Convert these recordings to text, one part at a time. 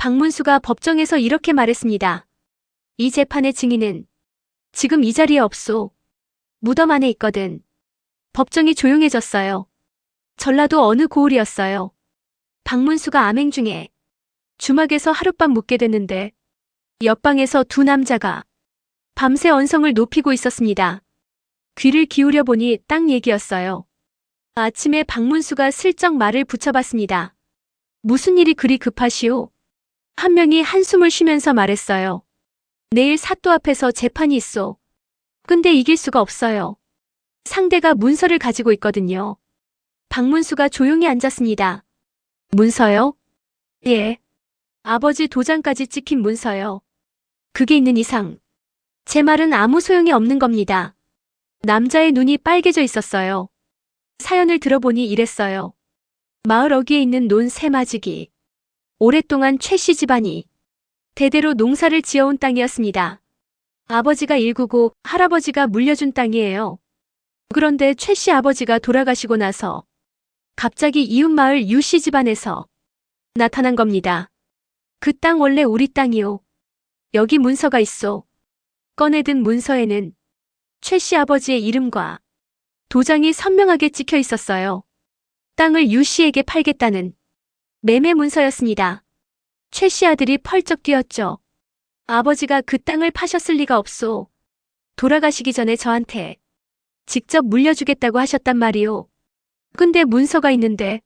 박문수가 법정에서 이렇게 말했습니다. 이 재판의 증인은 지금 이 자리에 없소. 무덤 안에 있거든. 법정이 조용해졌어요. 전라도 어느 고을이었어요. 박문수가 암행 중에 주막에서 하룻밤 묵게 됐는데 옆방에서 두 남자가 밤새 언성을 높이고 있었습니다. 귀를 기울여 보니 딱 얘기였어요. 아침에 박문수가 슬쩍 말을 붙여봤습니다. 무슨 일이 그리 급하시오? 한 명이 한숨을 쉬면서 말했어요. 내일 사또 앞에서 재판이 있어. 근데 이길 수가 없어요. 상대가 문서를 가지고 있거든요. 박문수가 조용히 앉았습니다. 문서요? 예. 아버지 도장까지 찍힌 문서요. 그게 있는 이상 제 말은 아무 소용이 없는 겁니다. 남자의 눈이 빨개져 있었어요. 사연을 들어보니 이랬어요. 마을 어귀에 있는 논 세마지기. 오랫동안 최 씨 집안이 대대로 농사를 지어온 땅이었습니다. 아버지가 일구고 할아버지가 물려준 땅이에요. 그런데 최 씨 아버지가 돌아가시고 나서 갑자기 이웃마을 유 씨 집안에서 나타난 겁니다. 그 땅 원래 우리 땅이오. 여기 문서가 있어. 꺼내든 문서에는 최 씨 아버지의 이름과 도장이 선명하게 찍혀 있었어요. 땅을 유 씨에게 팔겠다는 매매 문서였습니다. 최 씨 아들이 펄쩍 뛰었죠. 아버지가 그 땅을 파셨을 리가 없소. 돌아가시기 전에 저한테 직접 물려주겠다고 하셨단 말이오. 근데 문서가 있는데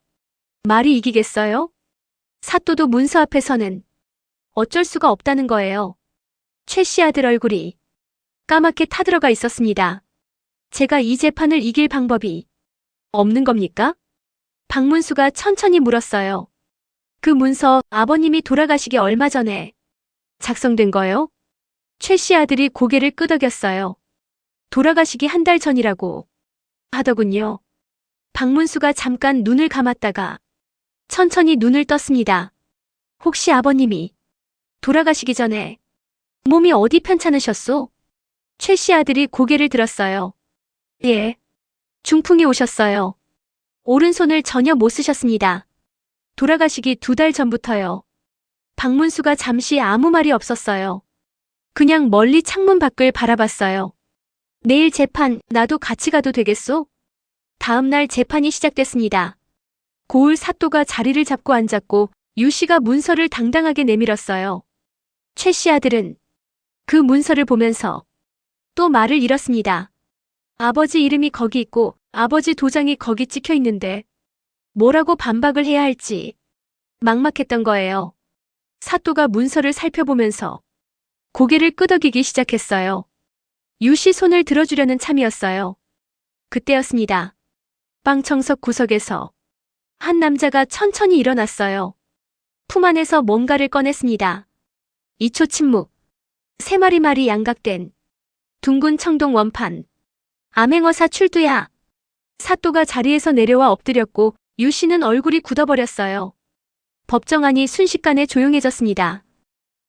말이 이기겠어요? 사또도 문서 앞에서는 어쩔 수가 없다는 거예요. 최 씨 아들 얼굴이 까맣게 타들어가 있었습니다. 제가 이 재판을 이길 방법이 없는 겁니까? 박문수가 천천히 물었어요. 그 문서 아버님이 돌아가시기 얼마 전에 작성된 거요? 최 씨 아들이 고개를 끄덕였어요. 돌아가시기 한 달 전이라고 하더군요. 박문수가 잠깐 눈을 감았다가 천천히 눈을 떴습니다. 혹시 아버님이 돌아가시기 전에 몸이 어디 편찮으셨소? 최 씨 아들이 고개를 들었어요. 예. 중풍이 오셨어요. 오른손을 전혀 못 쓰셨습니다. 돌아가시기 2달 전부터요. 박문수가 잠시 아무 말이 없었어요. 그냥 멀리 창문 밖을 바라봤어요. 내일 재판 나도 같이 가도 되겠소? 다음 날 재판이 시작됐습니다. 고을 사또가 자리를 잡고 앉았고 유 씨가 문서를 당당하게 내밀었어요. 최 씨 아들은 그 문서를 보면서 또 말을 잃었습니다. 아버지 이름이 거기 있고 아버지 도장이 거기 찍혀 있는데 뭐라고 반박을 해야 할지 막막했던 거예요. 사또가 문서를 살펴보면서 고개를 끄덕이기 시작했어요. 유 씨 손을 들어주려는 참이었어요. 그때였습니다. 방청석 구석에서 한 남자가 천천히 일어났어요. 품 안에서 뭔가를 꺼냈습니다. 2초 침묵. 3마리 양각된 둥근 청동 원판. 암행어사 출두야. 사또가 자리에서 내려와 엎드렸고 유 씨는 얼굴이 굳어버렸어요. 법정 안이 순식간에 조용해졌습니다.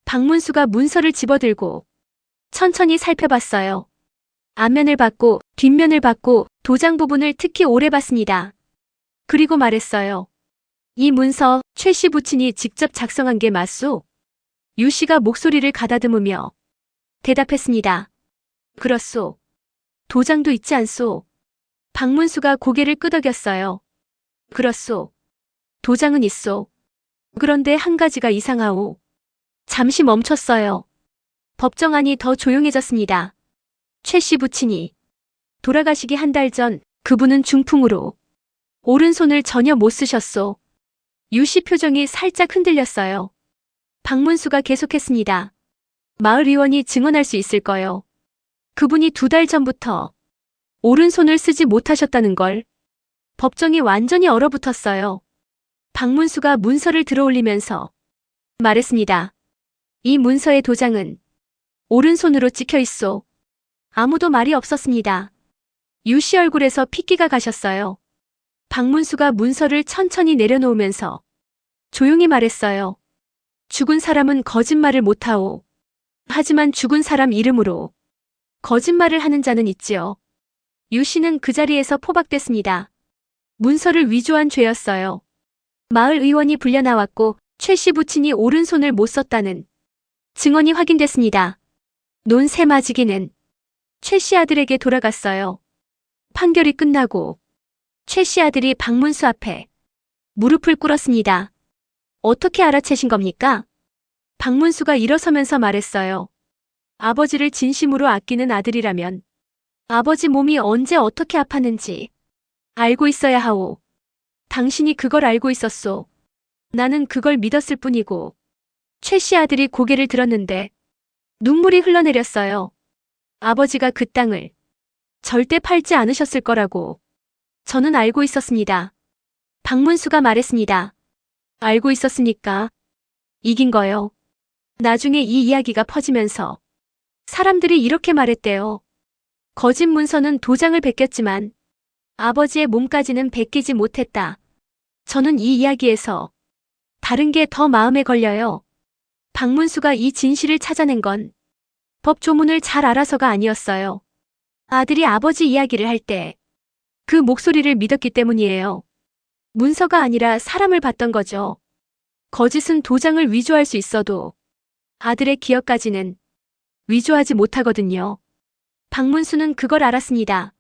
박문수가 문서를 집어들고 천천히 살펴봤어요. 앞면을 봤고 뒷면을 봤고 도장 부분을 특히 오래 봤습니다. 그리고 말했어요. 이 문서 최 씨 부친이 직접 작성한 게 맞소? 유 씨가 목소리를 가다듬으며 대답했습니다. 그렇소. 도장도 있지 않소? 박문수가 고개를 끄덕였어요. 그렇소. 도장은 있소. 그런데 한 가지가 이상하오. 잠시 멈췄어요. 법정 안이 더 조용해졌습니다. 최 씨 부친이 돌아가시기 한 달 전 그분은 중풍으로 오른손을 전혀 못 쓰셨소. 유 씨 표정이 살짝 흔들렸어요. 박문수가 계속했습니다. 마을 의원이 증언할 수 있을 거요. 그분이 2달 전부터 오른손을 쓰지 못하셨다는 걸. 법정이 완전히 얼어붙었어요. 박문수가 문서를 들어올리면서 말했습니다. 이 문서의 도장은 오른손으로 찍혀 있소. 아무도 말이 없었습니다. 유 씨 얼굴에서 핏기가 가셨어요. 박문수가 문서를 천천히 내려놓으면서 조용히 말했어요. 죽은 사람은 거짓말을 못하오. 하지만 죽은 사람 이름으로 거짓말을 하는 자는 있지요. 유 씨는 그 자리에서 포박됐습니다. 문서를 위조한 죄였어요. 마을 의원이 불려 나왔고 최 씨 부친이 오른손을 못 썼다는 증언이 확인됐습니다. 논 세 마지기는 최 씨 아들에게 돌아갔어요. 판결이 끝나고 최 씨 아들이 박문수 앞에 무릎을 꿇었습니다. 어떻게 알아채신 겁니까? 박문수가 일어서면서 말했어요. 아버지를 진심으로 아끼는 아들이라면 아버지 몸이 언제 어떻게 아팠는지 알고 있어야 하오. 당신이 그걸 알고 있었소. 나는 그걸 믿었을 뿐이고. 최 씨 아들이 고개를 들었는데 눈물이 흘러내렸어요. 아버지가 그 땅을 절대 팔지 않으셨을 거라고 저는 알고 있었습니다. 박문수가 말했습니다. 알고 있었으니까 이긴 거요. 나중에 이 이야기가 퍼지면서 사람들이 이렇게 말했대요. 거짓 문서는 도장을 베꼈지만 아버지의 몸까지는 베끼지 못했다. 저는 이 이야기에서 다른 게 더 마음에 걸려요. 박문수가 이 진실을 찾아낸 건 법 조문을 잘 알아서가 아니었어요. 아들이 아버지 이야기를 할 때 그 목소리를 믿었기 때문이에요. 문서가 아니라 사람을 봤던 거죠. 거짓은 도장을 위조할 수 있어도 아들의 기억까지는 위조하지 못하거든요. 박문수는 그걸 알았습니다.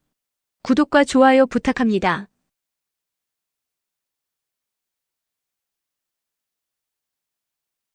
구독과 좋아요 부탁합니다.